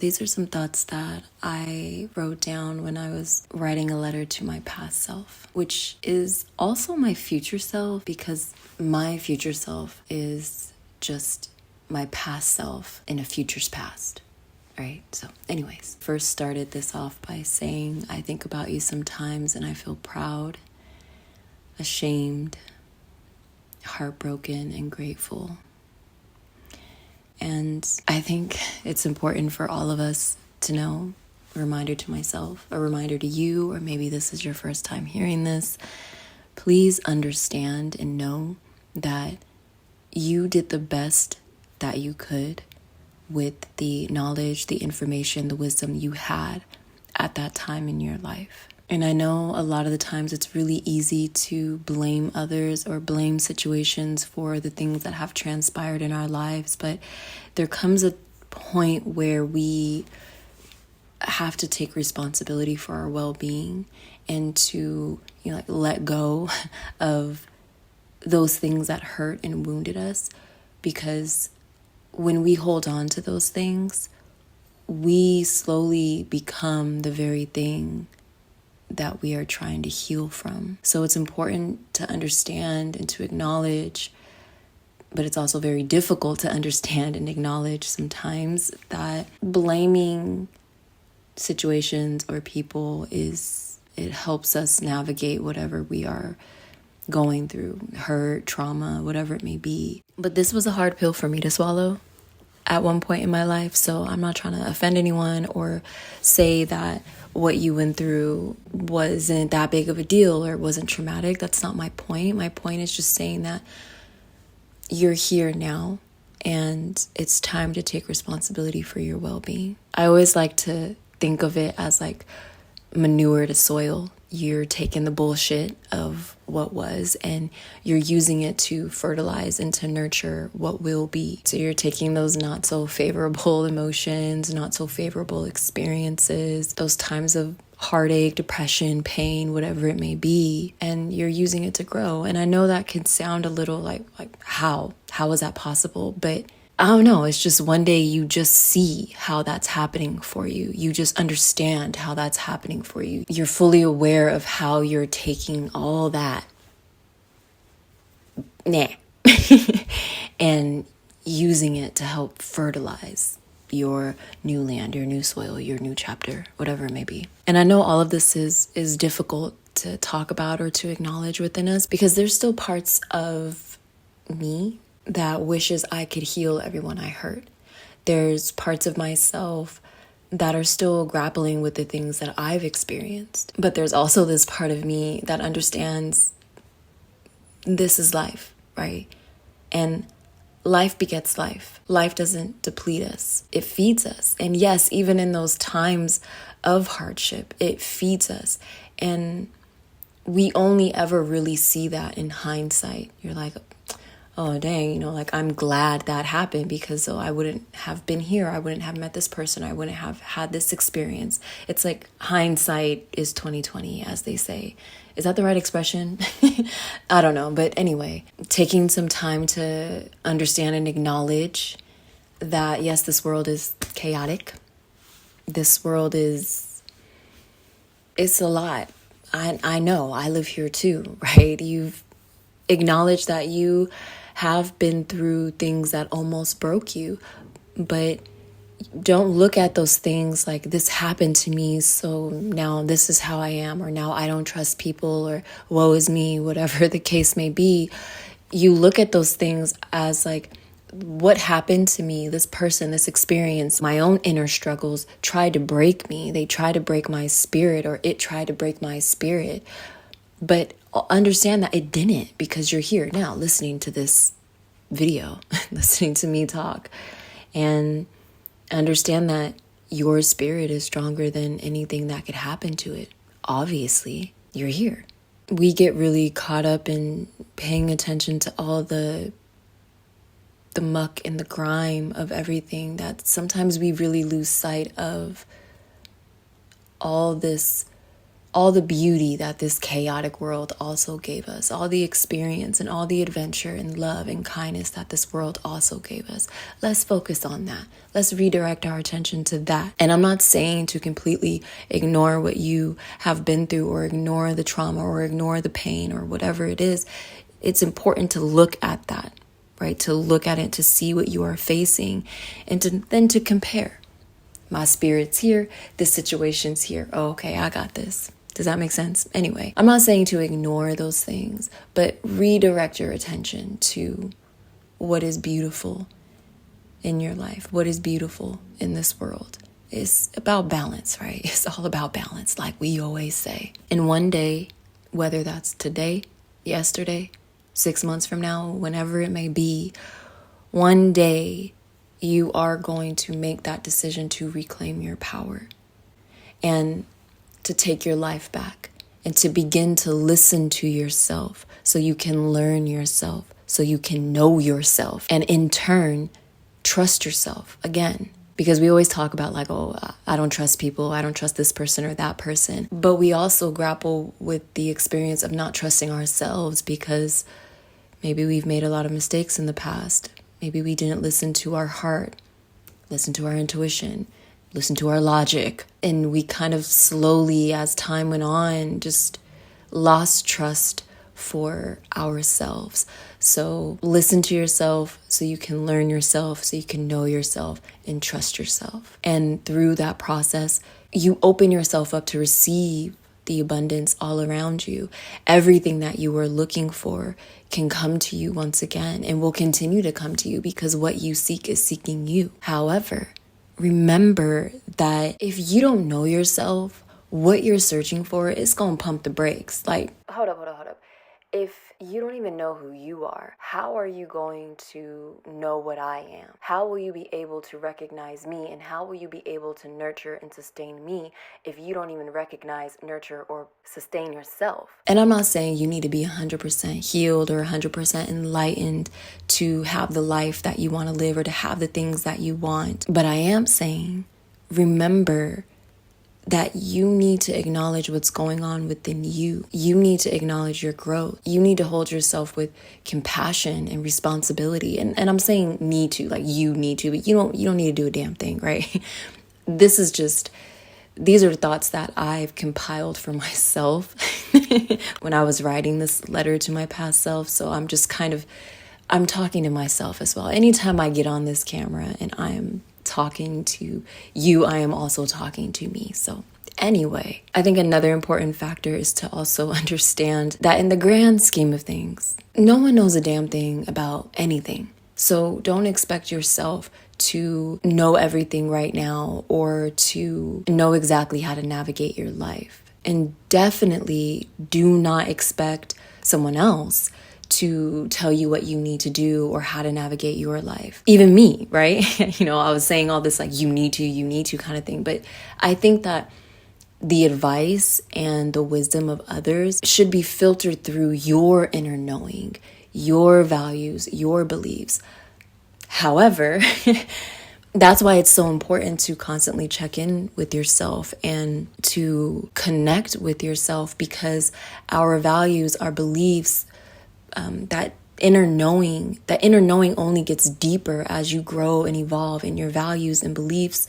These are some thoughts that I wrote down when I was writing a letter to my past self, which is also my future self, because my future self is just my past self in a future's past, right? So anyways, first started this off by saying, I think about you sometimes and I feel proud, ashamed, heartbroken, and grateful. And I think it's important for all of us to know, a reminder to myself, a reminder to you, or maybe this is your first time hearing this. Please understand and know that you did the best that you could with the knowledge, the information, the wisdom you had at that time in your life. And I know a lot of the times it's really easy to blame others or blame situations for the things that have transpired in our lives, but there comes a point where we have to take responsibility for our well-being and to, let go of those things that hurt and wounded us, because when we hold on to those things, we slowly become the very thing that we are trying to heal from. So it's important to understand and to acknowledge, but it's also very difficult to understand and acknowledge sometimes, that blaming situations or people it helps us navigate whatever we are going through, hurt, trauma, whatever it may be. But this was a hard pill for me to swallow at one point in my life, so I'm not trying to offend anyone or say that what you went through wasn't that big of a deal or wasn't traumatic. That's not my point. My point is just saying that you're here now and it's time to take responsibility for your well-being. I always like to think of it as like manure to soil. You're taking the bullshit of what was and you're using it to fertilize and to nurture what will be. So you're taking those not so favorable emotions, not so favorable experiences, those times of heartache, depression, pain, whatever it may be, and you're using it to grow. And I know that can sound a little like how is that possible? But I don't know. It's just one day you just see how that's happening for you. You just understand how that's happening for you. You're fully aware of how you're taking all that and using it to help fertilize your new land, your new soil, your new chapter, whatever it may be. And I know all of this is difficult to talk about or to acknowledge within us, because there's still parts of me that wishes I could heal everyone I hurt. There's parts of myself that are still grappling with the things that I've experienced. But there's also this part of me that understands this is life, right? And life begets life. Life doesn't deplete us. It feeds us. And yes, even in those times of hardship, it feeds us. And we only ever really see that in hindsight. You're like, oh, dang, I'm glad that happened, because I wouldn't have been here. I wouldn't have met this person. I wouldn't have had this experience. It's like hindsight is 20/20, as they say. Is that the right expression? I don't know. But anyway, taking some time to understand and acknowledge that, yes, this world is chaotic. This world it's a lot. I know. I live here too, right? You've acknowledged that you have been through things that almost broke you, but don't look at those things like, this happened to me, so now this is how I am, or now I don't trust people, or woe is me, whatever the case may be. You look at those things as like, what happened to me, this person, this experience, my own inner struggles tried to break me. They tried to break my spirit, or it tried to break my spirit. But understand that it didn't, because you're here now listening to this video, listening to me talk, and understand that your spirit is stronger than anything that could happen to it. Obviously, you're here. We get really caught up in paying attention to all the muck and the grime of everything, that sometimes we really lose sight of all this all the beauty that this chaotic world also gave us, all the experience and all the adventure and love and kindness that this world also gave us. Let's focus on that. Let's redirect our attention to that. And I'm not saying to completely ignore what you have been through or ignore the trauma or ignore the pain or whatever it is. It's important to look at that, right? To look at it, to see what you are facing, and then to compare. My spirit's here, this situation's here. Oh, okay, I got this. Does that make sense? Anyway, I'm not saying to ignore those things, but redirect your attention to what is beautiful in your life, what is beautiful in this world. It's about balance, right? It's all about balance, like we always say. And one day, whether that's today, yesterday, 6 months from now, whenever it may be, one day you are going to make that decision to reclaim your power and to take your life back and to begin to listen to yourself so you can learn yourself, so you can know yourself, and in turn, trust yourself again. Because we always talk about like, oh, I don't trust people, I don't trust this person or that person. But we also grapple with the experience of not trusting ourselves because maybe we've made a lot of mistakes in the past. Maybe we didn't listen to our heart, listen to our intuition, listen to our logic. And we kind of slowly, as time went on, just lost trust for ourselves. So listen to yourself so you can learn yourself, so you can know yourself and trust yourself. And through that process, you open yourself up to receive the abundance all around you. Everything that you were looking for can come to you once again and will continue to come to you because what you seek is seeking you. However, remember that if you don't know yourself, what you're searching for is going to pump the brakes. Like, hold up. If you don't even know who you are, how are you going to know what I am? How will you be able to recognize me? And how will you be able to nurture and sustain me if you don't even recognize, nurture, or sustain yourself? And I'm not saying you need to be 100% healed or 100% enlightened to have the life that you want to live or to have the things that you want. But I am saying, remember that you need to acknowledge what's going on within you. You need to acknowledge your growth. You need to hold yourself with compassion and responsibility. And I'm saying need to, like you need to, but you don't need to do a damn thing, right? These are thoughts that I've compiled for myself when I was writing this letter to my past self. So I'm talking to myself as well. Anytime I get on this camera and I am talking to you, I am also talking to me. So anyway, I think another important factor is to also understand that in the grand scheme of things, no one knows a damn thing about anything. So don't expect yourself to know everything right now or to know exactly how to navigate your life. And definitely do not expect someone else to tell you what you need to do or how to navigate your life. Even me, right? I was saying all this like you need to kind of thing. But I think that the advice and the wisdom of others should be filtered through your inner knowing, your values, your beliefs. However, that's why it's so important to constantly check in with yourself and to connect with yourself, because our values, our beliefs, that inner knowing only gets deeper as you grow and evolve, and your values and beliefs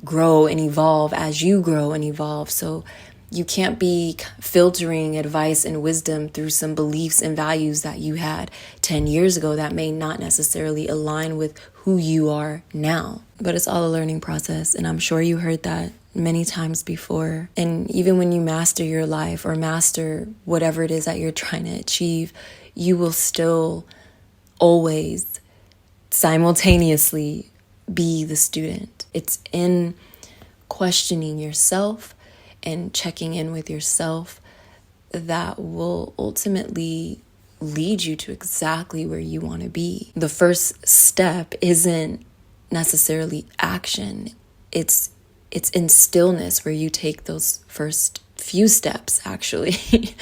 grow and evolve as you grow and evolve. So you can't be filtering advice and wisdom through some beliefs and values that you had 10 years ago that may not necessarily align with who you are now. But it's all a learning process, and I'm sure you heard that many times before. And even when you master your life or master whatever it is that you're trying to achieve, you will still always simultaneously be the student. It's in questioning yourself and checking in with yourself that will ultimately lead you to exactly where you want to be. The first step isn't necessarily action. It's in stillness where you take those first few steps, actually.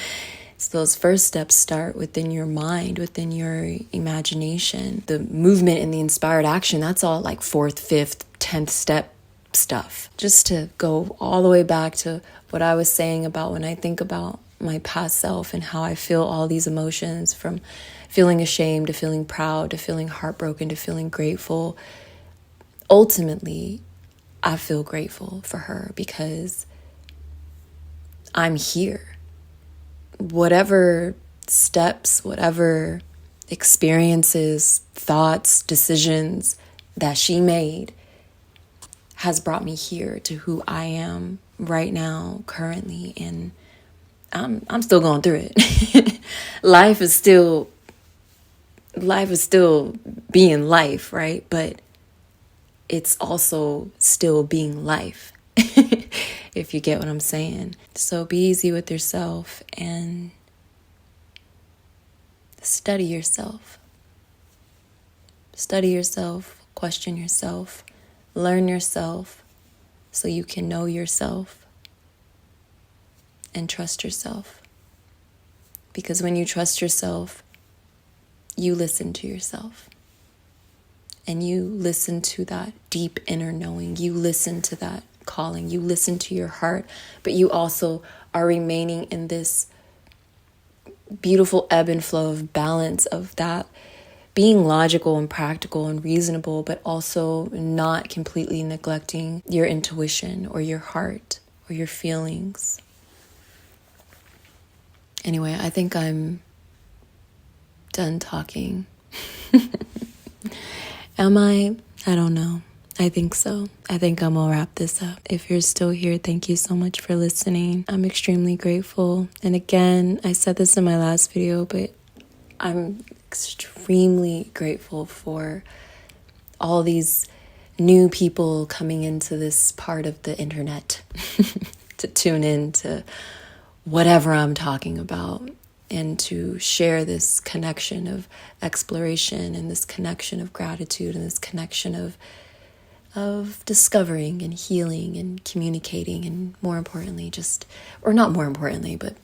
So those first steps start within your mind, within your imagination. The movement and the inspired action, that's all like 4th, 5th, 10th step stuff. Just to go all the way back to what I was saying about when I think about my past self and how I feel all these emotions, from feeling ashamed to feeling proud to feeling heartbroken to feeling grateful. Ultimately, I feel grateful for her because I'm here. Whatever steps, whatever experiences, thoughts, decisions that she made has brought me here to who I am right now, currently, and I'm still going through it. Life is still being life, right? But it's also still being life, if you get what I'm saying. So be easy with yourself and study yourself. Study yourself, question yourself, learn yourself so you can know yourself and trust yourself. Because when you trust yourself, you listen to yourself. And you listen to that deep inner knowing. You listen to that calling. You listen to your heart. But you also are remaining in this beautiful ebb and flow of balance of that being logical and practical and reasonable, but also not completely neglecting your intuition or your heart or your feelings. Anyway, I think I'm done talking. Am I? I don't know. I think so. I think I'm gonna wrap this up. If you're still here, thank you so much for listening. I'm extremely grateful. And again, I said this in my last video, but I'm extremely grateful for all these new people coming into this part of the internet to tune in to whatever I'm talking about, and to share this connection of exploration and this connection of gratitude and this connection of discovering and healing and communicating, and more importantly, not more importantly, but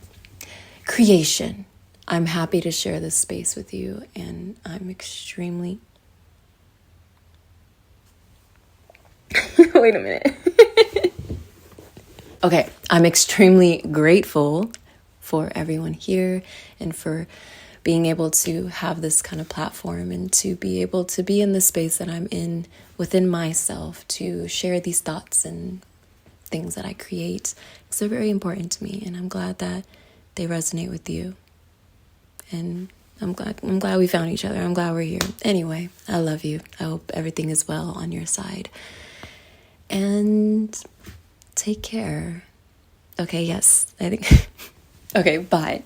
creation. I'm happy to share this space with you, and I'm extremely... Wait a minute. Okay, I'm extremely grateful for everyone here and for being able to have this kind of platform and to be able to be in the space that I'm in within myself to share these thoughts and things that I create, because they're very important to me, and I'm glad that they resonate with you. And I'm glad we found each other. I'm glad we're here. Anyway, I love you. I hope everything is well on your side. And take care. Okay, yes, I think... Okay, bye.